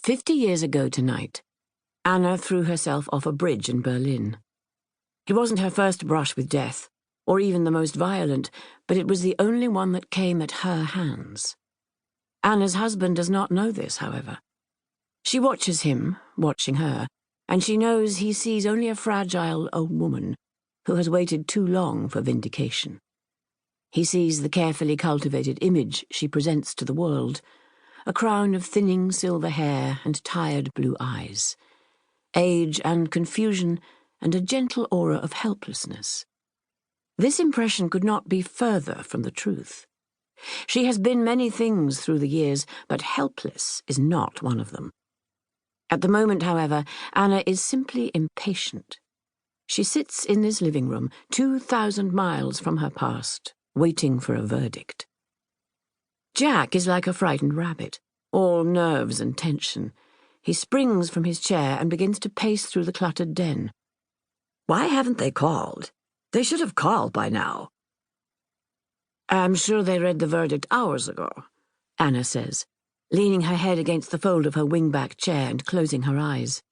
50 years ago tonight, Anna threw herself off a bridge in Berlin. It wasn't her first brush with death, or even the most violent, but it was the only one that came at her hands. Anna's husband does not know this, however. She watches him, watching her, and she knows he sees only a fragile old woman who has waited too long for vindication. He sees the carefully cultivated image she presents to the world, a crown of thinning silver hair and tired blue eyes, age and confusion and a gentle aura of helplessness. This impression could not be further from the truth. She has been many things through the years, but helpless is not one of them. At the moment, however, Anna is simply impatient. She sits in this living room, 2,000 miles from her past, waiting for a verdict. Jack is like a frightened rabbit, all nerves and tension. He springs from his chair and begins to pace through the cluttered den. Why haven't they called? They should have called by now. I'm sure they read the verdict hours ago, Anna says, leaning her head against the fold of her wing-back chair and closing her eyes.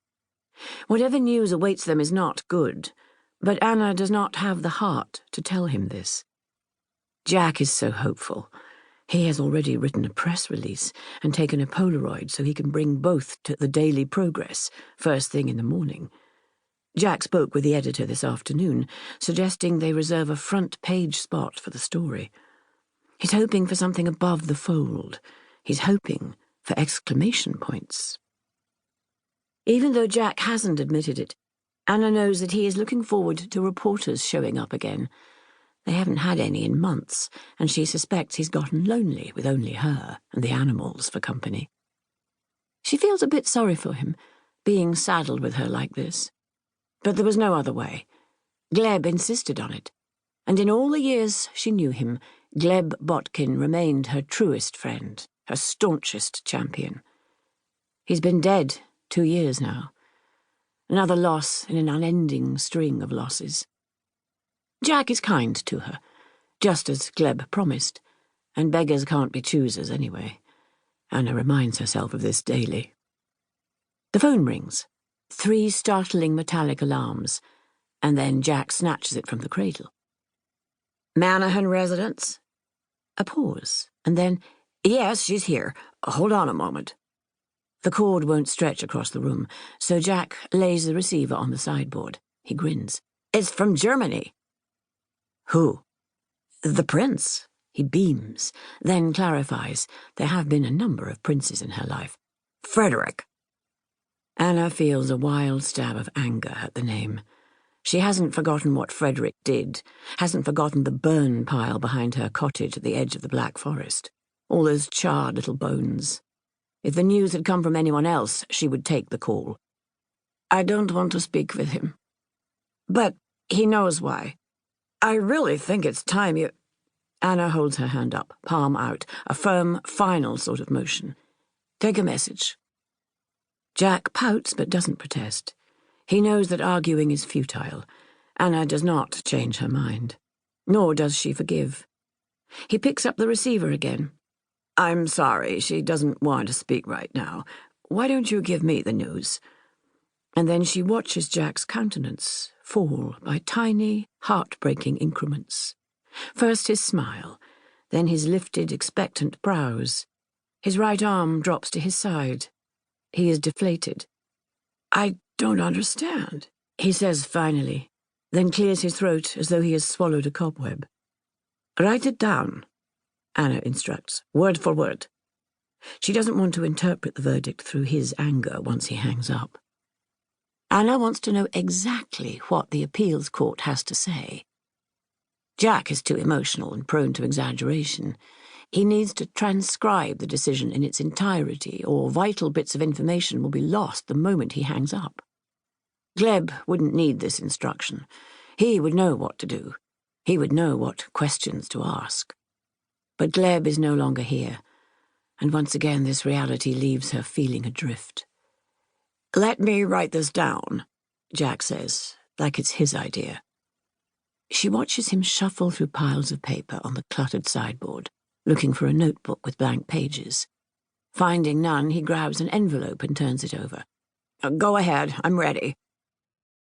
Whatever news awaits them is not good, but Anna does not have the heart to tell him this. Jack is so hopeful. He has already written a press release and taken a Polaroid so he can bring both to the Daily Progress first thing in the morning. Jack spoke with the editor this afternoon, suggesting they reserve a front-page spot for the story. He's hoping for something above the fold. He's hoping for exclamation points. Even though Jack hasn't admitted it, Anna knows that he is looking forward to reporters showing up again. They haven't had any in months, and she suspects he's gotten lonely with only her and the animals for company. She feels a bit sorry for him, being saddled with her like this. But there was no other way. Gleb insisted on it, and in all the years she knew him, Gleb Botkin remained her truest friend, her staunchest champion. He's been dead 2 years now. Another loss in an unending string of losses. Jack is kind to her, just as Gleb promised, and beggars can't be choosers anyway. Anna reminds herself of this daily. The phone rings. 3 startling metallic alarms, and then Jack snatches it from the cradle. Manahan residence? A pause, and then, Yes, she's here. Hold on a moment. The cord won't stretch across the room, so Jack lays the receiver on the sideboard. He grins. It's from Germany. Who? The prince. He beams, then clarifies. There have been a number of princes in her life. Frederick. Anna feels a wild stab of anger at the name. She hasn't forgotten what Frederick did, hasn't forgotten the burn pile behind her cottage at the edge of the Black Forest. All those charred little bones. If the news had come from anyone else, she would take the call. I don't want to speak with him. But he knows why. I really think it's time you... Anna holds her hand up, palm out, a firm, final sort of motion. Take a message. Jack pouts but doesn't protest. He knows that arguing is futile. Anna does not change her mind. Nor does she forgive. He picks up the receiver again. I'm sorry, she doesn't want to speak right now. Why don't you give me the news? And then she watches Jack's countenance fall by tiny, heartbreaking increments. First his smile, then his lifted, expectant brows. His right arm drops to his side. He is deflated. I don't understand, he says finally, then clears his throat as though he has swallowed a cobweb. Write it down, Anna instructs, word for word. She doesn't want to interpret the verdict through his anger once he hangs up. Anna wants to know exactly what the appeals court has to say. Jack is too emotional and prone to exaggeration. He needs to transcribe the decision in its entirety, or vital bits of information will be lost the moment he hangs up. Gleb wouldn't need this instruction. He would know what to do. He would know what questions to ask. But Gleb is no longer here, and once again this reality leaves her feeling adrift. Let me write this down, Jack says, like it's his idea. She watches him shuffle through piles of paper on the cluttered sideboard, looking for a notebook with blank pages. Finding none, he grabs an envelope and turns it over. Go ahead, I'm ready.